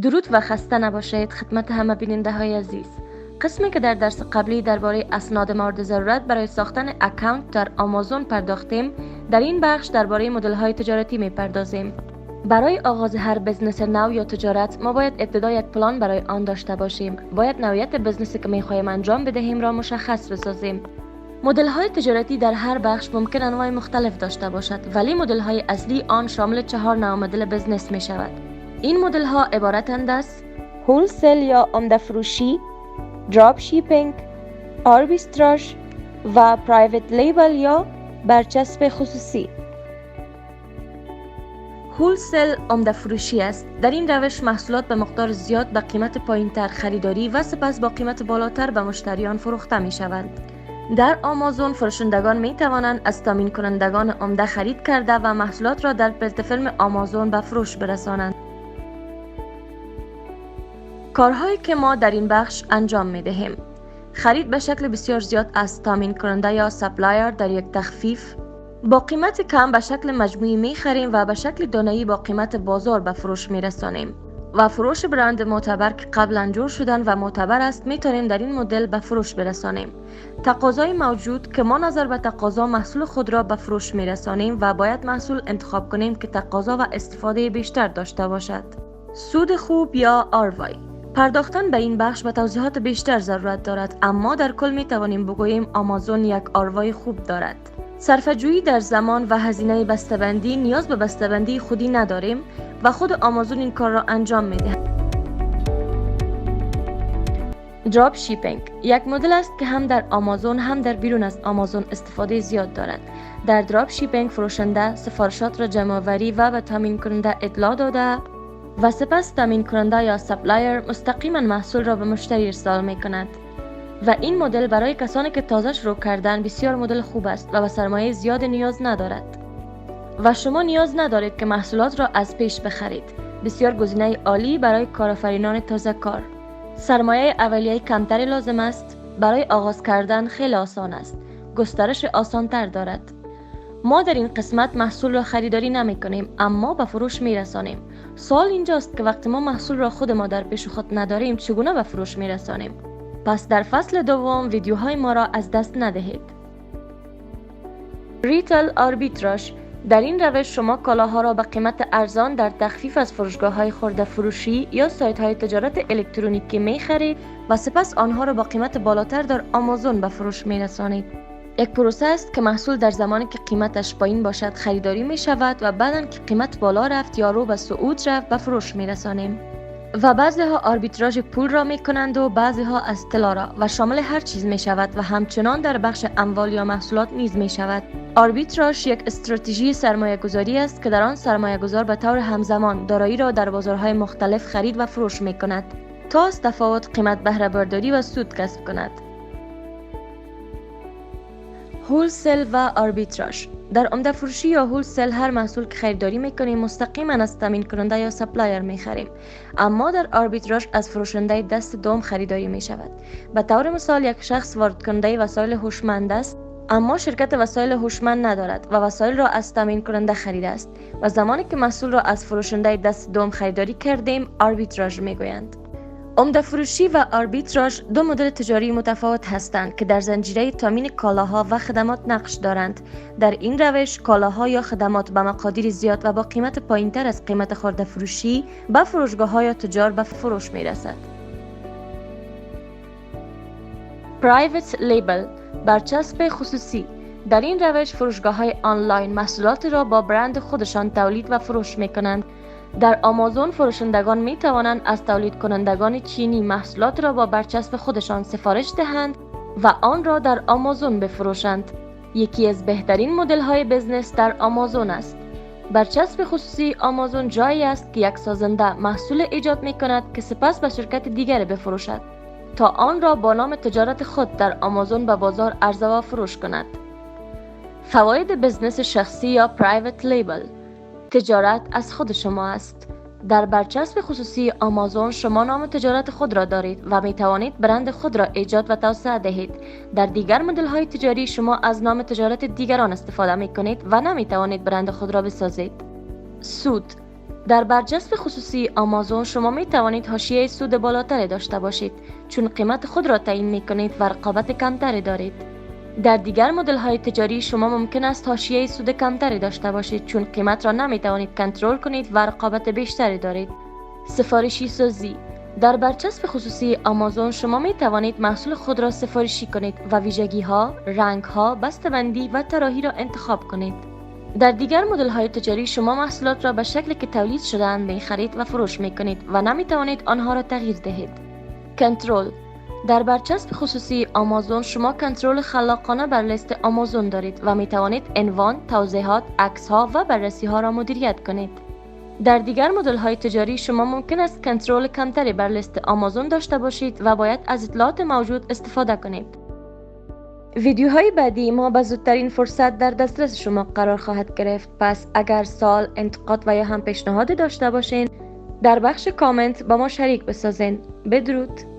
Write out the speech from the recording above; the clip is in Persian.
درود و خسته نباشید خدمت همه بیننده های عزیز. قسمی که در درس قبلی درباره اسناد مورد ضرورت برای ساختن اکانت در آمازون پرداختیم، در این بخش درباره مدل های تجارتی میپردازیم. برای آغاز هر بزنس نو یا تجارت ما باید ابتدا یک پلان برای آن داشته باشیم. باید نوعیت بزنسی که میخواهیم انجام بدهیم را مشخص بسازیم. مدل های تجارتی در هر بخش ممکن انواع مختلف داشته باشد، ولی مدل های اصلی آن شامل 4 نوع مدل بزنس می شود. این مدل ها عبارتند از هولسل یا عمده فروشی، دراپ شیپینگ، آربیتراژ و پرایوت لیبل یا برچسب خصوصی. هولسل عمده فروشی است. در این روش محصولات به مقدار زیاد به قیمت پایینتر خریداری و سپس با قیمت بالاتر به مشتریان فروخته می شوند. در آمازون فروشندگان می توانند از تامین کنندگان عمده خرید کرده و محصولات را در پلتفرم آمازون به فروش برسانند. کارهایی که ما در این بخش انجام می دهیم: خرید به شکل بسیار زیاد از تامین کننده یا سپلایر در یک تخفیف. با قیمت کم به شکل مجموعی می خریم و به شکل دانه‌ای با قیمت بازار به فروش می رسانیم. و فروش برند معتبر که قبلا جور شدن و معتبر است می توانیم در این مدل به فروش برسانیم. تقاضای موجود که ما نظر به تقاضا محصول خود را به فروش می رسانیم و باید محصول انتخاب کنیم که تقاضا و استفاده بیشتر داشته باشد. سود خوب یا ROI. پرداختن به این بخش به توضیحات بیشتر ضرورت دارد، اما در کل می توانیم بگوییم آمازون یک ROI خوب دارد. صرفه‌جویی در زمان و هزینه بسته‌بندی نیاز به بسته‌بندی خودی نداریم و خود آمازون این کار را انجام می‌دهد. دراپ شیپینگ یک مدل است که هم در آمازون هم در بیرون از آمازون استفاده زیاد دارد. در دراپ شیپینگ فروشنده سفارشات را جمع‌آوری و به تامین کننده اطلاع داده و سپس تامین کننده یا سپلایر مستقیما محصول را به مشتری ارسال می‌کند. و این مدل برای کسانی که تازه شروع کردن بسیار مدل خوب است و به سرمایه زیاد نیاز ندارد. و شما نیاز ندارید که محصولات را از پیش بخرید. بسیار گزینه عالی برای کارآفرینان تازه کار. سرمایه اولیه کمتری لازم است. برای آغاز کردن خیلی آسان است. گسترش آسانتر دارد. ما در این قسمت محصول را خریداری نمی کنیم، اما به فروش می رسانیم. سوال اینجاست که وقتی ما محصول را خود ما در پیش خود نداریم چگونه به فروش می رسانیم؟ پس در فصل دوم ویدیوهای ما را از دست ندهید. ریتیل آربیتراژ. در این روش شما کالاها را به قیمت ارزان در تخفیف از فروشگاه‌های خرده فروشی یا سایت‌های تجارت الکترونیکی می خرید و سپس آنها را با قیمت بالاتر در آمازون به فروش می رسانید. یک پروسه است که محصول در زمانی که قیمتش پایین باشد خریداری می شود و بعداً که قیمت بالا رفت یا رو به صعود رفت به فروش می رسانیم. و بعضی ها آربیتراژ پول را می کنند و بعضی ها از طلا را و شامل هر چیز می شود و همچنان در بخش اموال یا محصولات نیز می شود. آربیتراژ یک استراتژی سرمایه گذاری است که در آن سرمایه گذار به طور همزمان دارایی را در بازارهای مختلف خرید و فروش می کند تا از تفاوت قیمت بهره برداری و سود کسب کند. هولسل و آربیتراژ. در عمده فروشی یا هولسل هر محصول که خریداری میکنیم مستقیما از تامین کننده یا سپلایر میخریم، اما در آربیتراژ از فروشنده دست دوم خریداری میشود. به طور مثال یک شخص وارد کننده وسایل هوشمند است، اما شرکت وسایل هوشمند ندارد و وسایل را از تامین کننده خریده است و زمانی که محصول را از فروشنده دست دوم خریداری کردیم آربیتراژ میگویند. عمده فروشی و آربیتراژ دو مدل تجاری متفاوت هستند که در زنجیره تامین کالاها و خدمات نقش دارند. در این روش کالاها یا خدمات به مقادیر زیاد و با قیمت پایینتر از قیمت خرده فروشی به فروشگاه‌ها یا تجار به فروش می‌رسد. پرایوت لیبل، برچسب خصوصی. در این روش فروشگاه‌های آنلاین محصولات را با برند خودشان تولید و فروش می‌کنند. در آمازون فروشندگان می توانند از تولید کنندگان چینی محصولات را با برچسب خودشان سفارش دهند و آن را در آمازون بفروشند. یکی از بهترین مدل های بزنس در آمازون است. برچسب خصوصی آمازون جایی است که یک سازنده محصول ایجاد می کند که سپس به شرکت دیگر بفروشد تا آن را با نام تجارت خود در آمازون به بازار عرضه و فروش کند. فواید بزنس شخصی یا پرایوت لیبل. تجارت از خود شما است. در برچسب خصوصی آمازون شما نام تجارت خود را دارید و می توانید برند خود را ایجاد و توسعه دهید. در دیگر مدل های تجاری شما از نام تجارت دیگران استفاده می کنید و نمی توانید برند خود را بسازید. سود. در برجسته خصوصی آمازون شما می توانید حاشیه سود بالاتری داشته باشید چون قیمت خود را تعیین می کنید و رقابت کمتری دارید. در دیگر مدل های تجاری شما ممکن است حاشیه سود کمتری داشته باشید چون قیمت را نمی توانید کنترل کنید و رقابت بیشتری دارید. سفارشی سازی. در برچسب خصوصی آمازون شما می توانید محصول خود را سفارشی کنید و ویژگی ها، رنگ ها، بسته‌بندی و طراحی را انتخاب کنید. در دیگر مدل های تجاری شما محصولات را به شکلی که تولید شده‌اند می خرید و فروش می کنید و نمی توانید آنها را تغییر دهید. کنترل. در برچسب خصوصی آمازون شما کنترل خلاقانه بر لیست آمازون دارید و می توانید عنوان، توضیحات، عکس ها و بررسی ها را مدیریت کنید. در دیگر مدل های تجاری شما ممکن است کنترل کمتری بر لیست آمازون داشته باشید و باید از اطلاعات موجود استفاده کنید. ویدیوهای بعدی ما به زودترین فرصت در دسترس شما قرار خواهد گرفت، پس اگر سوال، انتقاد و یا هم پیشنهاد داشته باشین در بخش کامنت با ما شریک بسازین. بدرود.